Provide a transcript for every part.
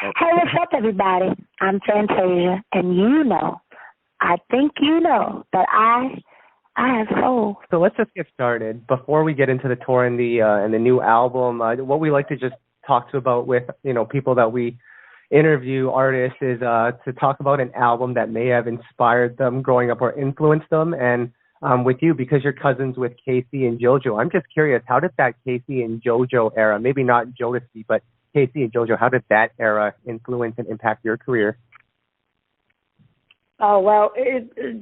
Oh, Hey, what's up, everybody? I'm Fantasia, and I think that I have soul. so let's just get started. Before we get into the tour and the new album, what we like to just talk to about with people that we interview, artists, is to talk about an album that may have inspired them growing up or influenced them. And with you, because you're cousins with Casey and JoJo, I'm just curious, how did that Casey and JoJo era, maybe not Jodeci, but Casey and JoJo, how did that era influence and impact your career? Oh, well,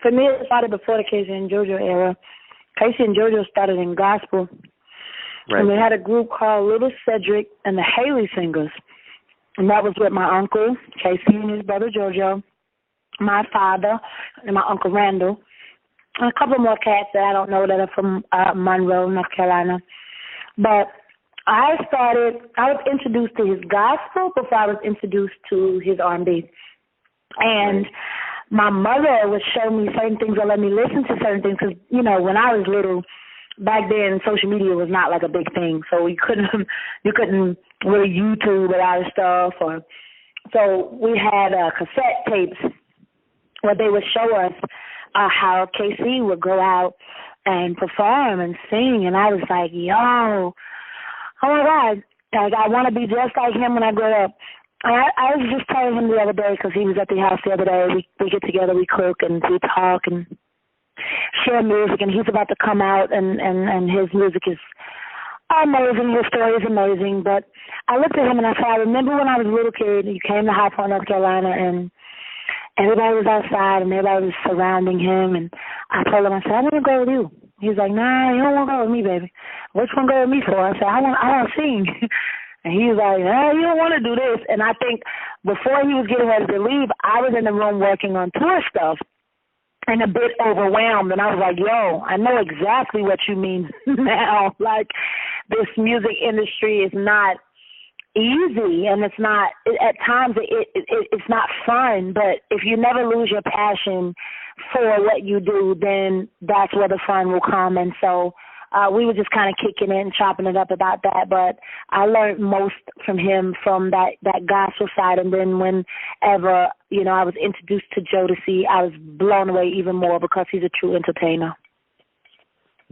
for me, it started before the Casey and JoJo era. Casey and JoJo started in gospel. Right. And we had a group called Little Cedric and the Haley Singers. And that was with my uncle, Casey, and his brother JoJo, my father, and my uncle Randall, and a couple more cats that I don't know that are from Monroe, North Carolina. But I was introduced to his gospel before I was introduced to his R&B. And my mother would show me certain things or let me listen to certain things because, when I was little, back then social media was not like a big thing. So you couldn't really YouTube a lot of stuff. So we had cassette tapes where they would show us how KC would go out and perform and sing. And I was like, yo, oh my God, like I want to be just like him when I grow up. I was just telling him the other day because he was at the house the other day. We get together, we cook, and we talk and share music. And he's about to come out, and his music is amazing. His story is amazing. But I looked at him and I said, I remember when I was a little kid, you came to High Point, North Carolina, and everybody was outside and everybody was surrounding him. And I told him, I said, I want to go with you. He's like, nah, you don't want to go with me, baby. What you want to go with me for? I said, I want to sing. And he was like, you don't want to do this. And I think before he was getting ready to leave, I was in the room working on tour stuff and a bit overwhelmed. And I was like, yo, I know exactly what you mean now. Like, this music industry is not easy, and it's not, at times it's not fun, but if you never lose your passion for what you do, then that's where the fun will come. And so we were just kind of kicking it and chopping it up about that, but I learned most from him from that gospel side. And then whenever, I was introduced to Jodeci, I was blown away even more because he's a true entertainer.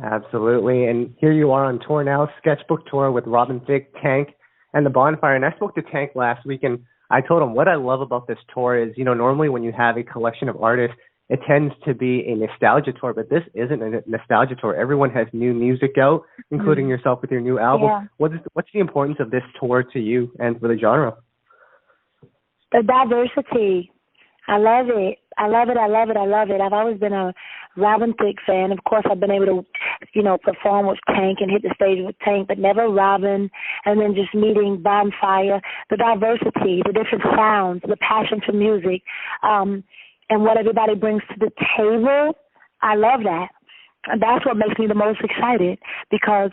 Absolutely. And here you are on tour now, Sketchbook tour with Robin Thicke, Tank, and The Bonfire. And I spoke to Tank last week, and I told him what I love about this tour is, normally when you have a collection of artists, it tends to be a nostalgia tour, but this isn't a nostalgia tour. Everyone has new music out, including yourself with your new album. Yeah. What's the importance of this tour to you and for the genre? The diversity. I love it. I love it. I love it. I love it. I've always been a Robin Thicke fan. Of course, I've been able to, perform with Tank and hit the stage with Tank, but never Robin. And then just meeting Bonfire, the diversity, the different sounds, the passion for music, and what everybody brings to the table. I love that. And that's what makes me the most excited because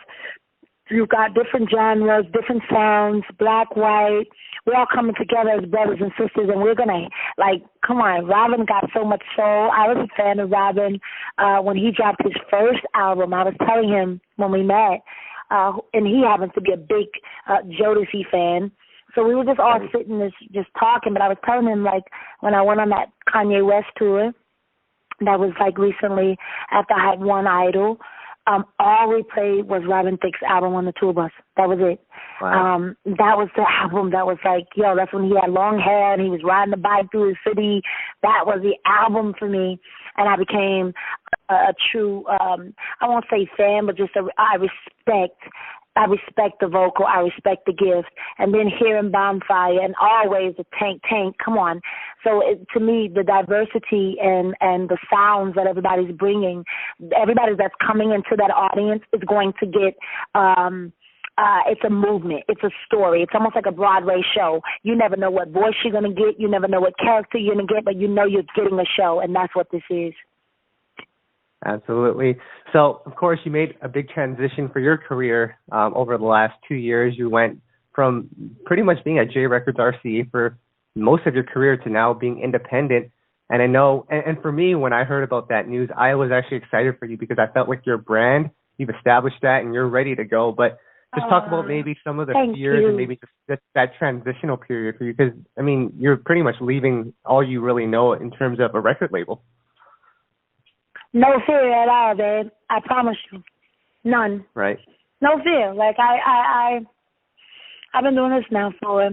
you've got different genres, different sounds, black, white. We're all coming together as brothers and sisters, and we're going to, come on, Robin got so much soul. I was a fan of Robin when he dropped his first album. I was telling him when we met, and he happens to be a big Jodeci fan. So we were just all sitting just talking, but I was telling him, when I went on that Kanye West tour, that was, recently after I had won Idol, all we played was Robin Thicke's album on the tour bus. That was it. Wow. That was the album that was that's when he had long hair and he was riding the bike through the city. That was the album for me. And I became a true, I won't say fan, but just I respect the vocal. I respect the gift. And then hearing Bonfire and always the Tank, come on. So to me, the diversity and the sounds that everybody's bringing, everybody that's coming into that audience is going to get, it's a movement. It's a story. It's almost like a Broadway show. You never know what voice you're going to get. You never know what character you're going to get, but you're getting a show, and that's what this is. Absolutely. So, of course, you made a big transition for your career over the last 2 years. You went from pretty much being at J Records RCA for most of your career to now being independent. And I know, and for me, when I heard about that news, I was actually excited for you because I felt like your brand, you've established that and you're ready to go. But just talk about maybe some of the Thank fears you. and maybe just that transitional period for you, because I mean, you're pretty much leaving all you really know in terms of a record label. No fear at all, babe. I promise you. None. Right. No fear. Like I've been doing this now for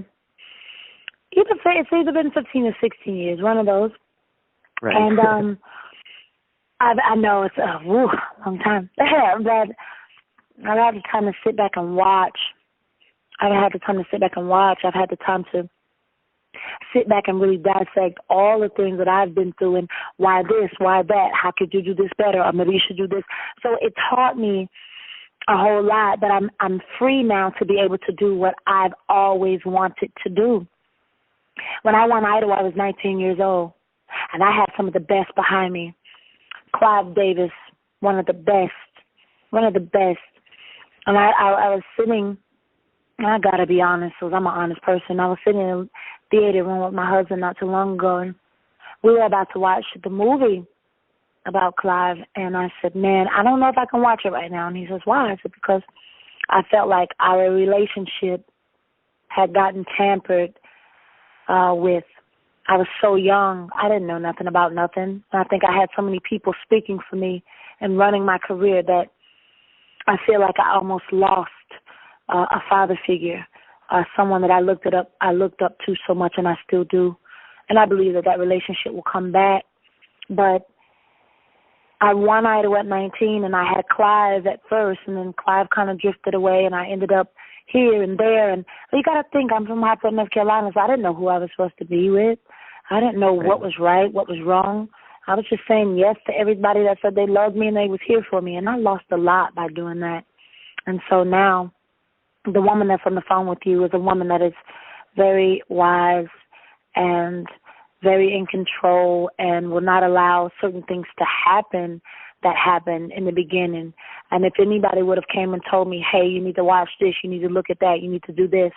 it's either been 15 or 16 years, one of those. Right. And I know it's a long time, but I've had the time to sit back and watch. I've had the time to sit back and watch. I've had the time to sit back and really dissect all the things that I've been through and why this, why that, how could you do this better, or maybe you should do this. So it taught me a whole lot, but I'm free now to be able to do what I've always wanted to do. When I won Idol, I was 19 years old, and I had some of the best behind me. Clive Davis, one of the best. And I was sitting, and I got to be honest, because I'm an honest person. I was sitting in the theater room with my husband not too long ago, and we were about to watch the movie about Clive, and I said, man, I don't know if I can watch it right now. And he says, why? I said, because I felt like our relationship had gotten tampered with. I was so young. I didn't know nothing about nothing. And I think I had so many people speaking for me and running my career that I feel like I almost lost a father figure, someone that I looked up to so much, and I still do. And I believe that relationship will come back. But I won Idol at 19, and I had Clive at first, and then Clive kind of drifted away, and I ended up here and there. And you got to think, I'm from Hartford, North Carolina, so I didn't know who I was supposed to be with. I didn't know what was right, what was wrong. I was just saying yes to everybody that said they loved me and they was here for me, and I lost a lot by doing that. And so now the woman that's on the phone with you is a woman that is very wise and very in control and will not allow certain things to happen that happened in the beginning. And if anybody would have came and told me, hey, you need to watch this, you need to look at that, you need to do this,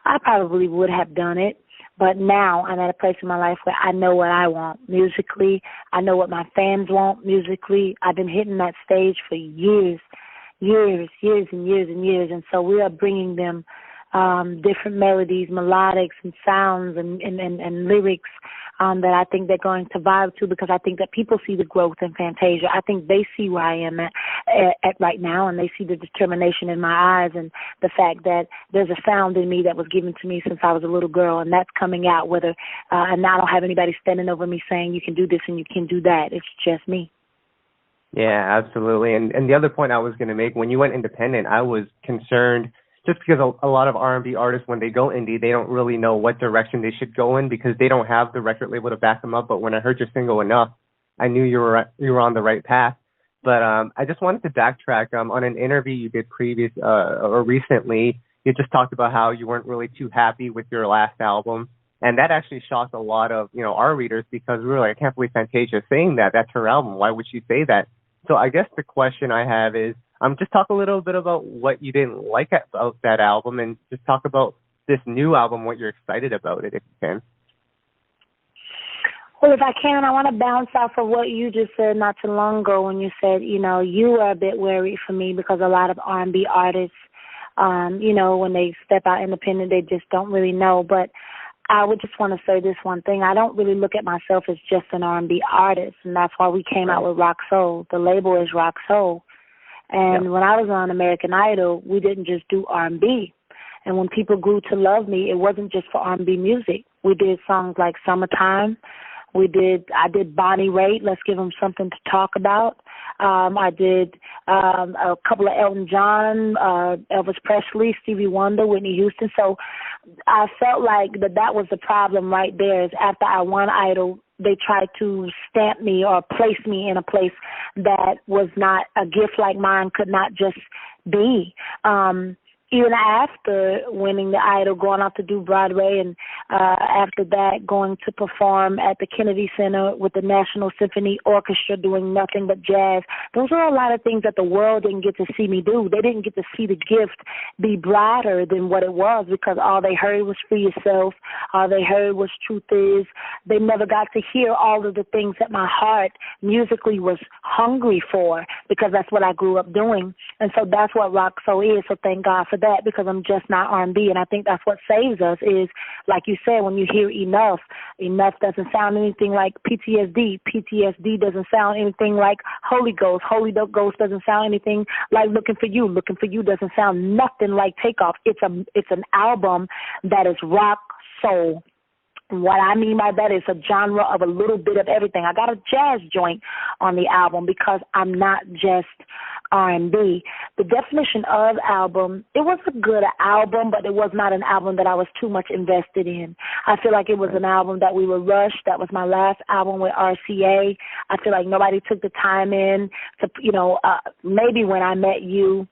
I probably would have done it. But now I'm at a place in my life where I know what I want musically. I know what my fans want musically. I've been hitting that stage for years. And so we are bringing them different melodies, melodics, and sounds and lyrics that I think they're going to vibe to, because I think that people see the growth in Fantasia. I think they see where I am at right now, and they see the determination in my eyes and the fact that there's a sound in me that was given to me since I was a little girl, and that's coming out. And I don't have anybody standing over me saying you can do this and you can do that. It's just me. Yeah, absolutely. And the other point I was going to make, when you went independent, I was concerned just because a lot of R&B artists, when they go indie, they don't really know what direction they should go in because they don't have the record label to back them up. But when I heard your single Enough, I knew you were on the right path. But I just wanted to backtrack. On an interview you did or recently, you just talked about how you weren't really too happy with your last album. And that actually shocked a lot of, our readers, because we were like, I can't believe Fantasia is saying that. That's her album. Why would she say that? So I guess the question I have is, just talk a little bit about what you didn't like about that album, and just talk about this new album, what you're excited about it, if you can. Well, if I can, I want to bounce off of what you just said not too long ago when you said, you were a bit worried for me because a lot of R&B artists, when they step out independent, they just don't really know. But I would just want to say this one thing. I don't really look at myself as just an R&B artist, and that's why we came out with Rock Soul. The label is Rock Soul. And when I was on American Idol, we didn't just do R&B. And when people grew to love me, it wasn't just for R&B music. We did songs like Summertime. I did Bonnie Raitt, Let's Give Them Something to Talk About. I did a couple of Elton John, Elvis Presley, Stevie Wonder, Whitney Houston. So I felt like that was the problem right there, is after I won Idol, they tried to stamp me or place me in a place that was not a gift like mine could not just be. Even after winning the Idol, going out to do Broadway, and after that going to perform at the Kennedy Center with the National Symphony Orchestra doing nothing but jazz. Those are a lot of things that the world didn't get to see me do. They didn't get to see the gift be brighter than what it was, because all they heard was Free Yourself. All they heard was Truth Is. They never got to hear all of the things that my heart musically was hungry for, because that's what I grew up doing. And so that's what Rock Soul is. So thank God for that because I'm just not R&B. And I think that's what saves us is, like you said, when you hear enough doesn't sound anything like PTSD. PTSD doesn't sound anything like Holy Ghost. Holy Ghost doesn't sound anything like Looking for You. Looking for You doesn't sound nothing like Takeoff. It's an album that is rock soul. What I mean by that is a genre of a little bit of everything. I got a jazz joint on the album because I'm not just R&B. The definition of album, it was a good album, but it was not an album that I was too much invested in. I feel like it was an album that we were rushed. That was my last album with RCA. I feel like nobody took the time in to, maybe When I Met You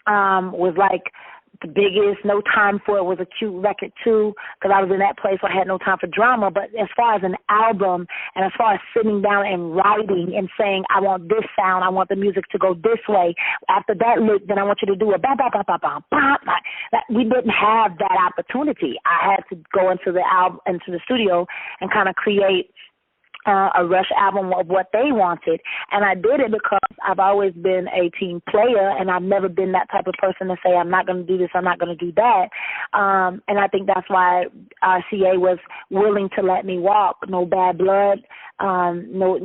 was like the biggest. No Time for It was a cute record too, because I was in that place where I had no time for drama. But as far as an album and as far as sitting down and writing and saying, I want this sound, I want the music to go this way, after that lick, then I want you to do a ba ba ba ba ba ba. We didn't have that opportunity. I had to go into the studio and kind of create a Rush album of what they wanted. And I did it because I've always been a team player, and I've never been that type of person to say, I'm not going to do this, I'm not going to do that. And I think that's why RCA was willing to let me walk. No bad blood, no,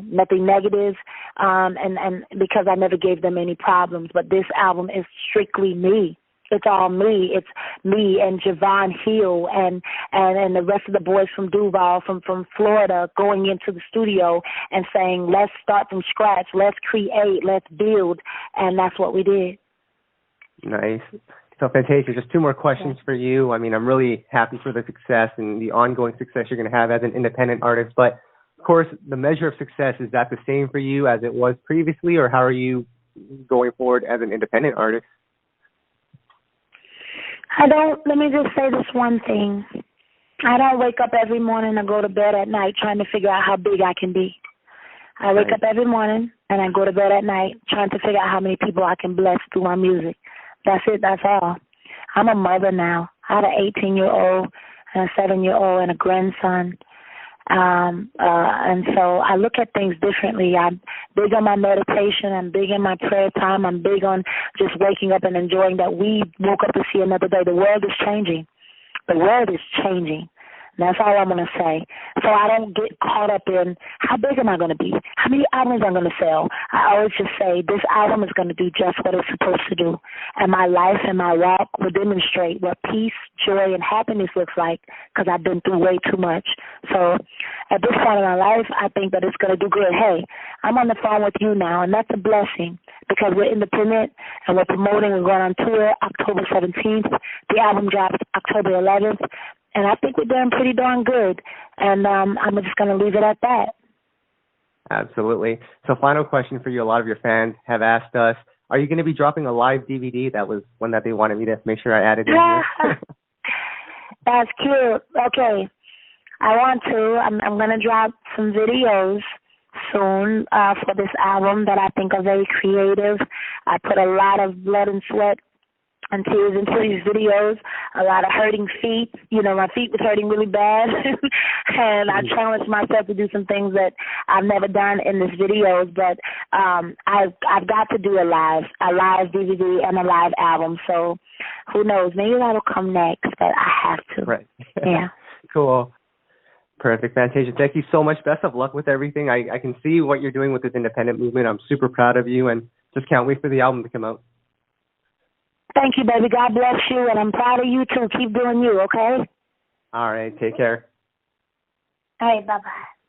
nothing negative. And because I never gave them any problems. But this album is strictly me. It's all me. It's me and Javon Hill and the rest of the boys from Duval, from Florida, going into the studio and saying, let's start from scratch, let's create, let's build, and that's what we did. Nice. So, Fantasia, just two more questions for you. I mean, I'm really happy for the success and the ongoing success you're going to have as an independent artist, but of course, the measure of success, is that the same for you as it was previously, or how are you going forward as an independent artist? Let me just say this one thing. I don't wake up every morning and go to bed at night trying to figure out how big I can be. I wake up every morning and I go to bed at night trying to figure out how many people I can bless through my music. That's it. That's all. I'm a mother now. I have an 18-year-old and a 7-year-old and a grandson. And so I look at things differently. I'm big on my meditation. I'm big in my prayer time. I'm big on just waking up and enjoying that we woke up to see another day. The world is changing. The world is changing. That's all I'm going to say. So I don't get caught up in how big am I going to be? How many albums I'm going to sell? I always just say this album is going to do just what it's supposed to do. And my life and my walk will demonstrate what peace, joy, and happiness looks like because I've been through way too much. So at this point in my life, I think that it's going to do good. Hey, I'm on the phone with you now, and that's a blessing because we're independent and we're promoting. We're going on tour October 17th. The album drops October 11th. And I think we're doing pretty darn good. And I'm just going to leave it at that. Absolutely. So final question for you. A lot of your fans have asked us, are you going to be dropping a live DVD? That was one that they wanted me to make sure I added in here. That's cute. Okay. I want to. I'm going to drop some videos soon for this album that I think are very creative. I put a lot of blood and sweat and tears into these videos, a lot of hurting feet. My feet was hurting really bad. And I challenged myself to do some things that I've never done in these videos. But I've got to do a live DVD and a live album. So who knows? Maybe that'll come next, but I have to. Right. Yeah. Cool. Perfect. Fantasia, thank you so much. Best of luck with everything. I can see what you're doing with this independent movement. I'm super proud of you and just can't wait for the album to come out. Thank you, baby. God bless you, and I'm proud of you, too. Keep doing you, okay? All right. Take care. All right. Bye-bye.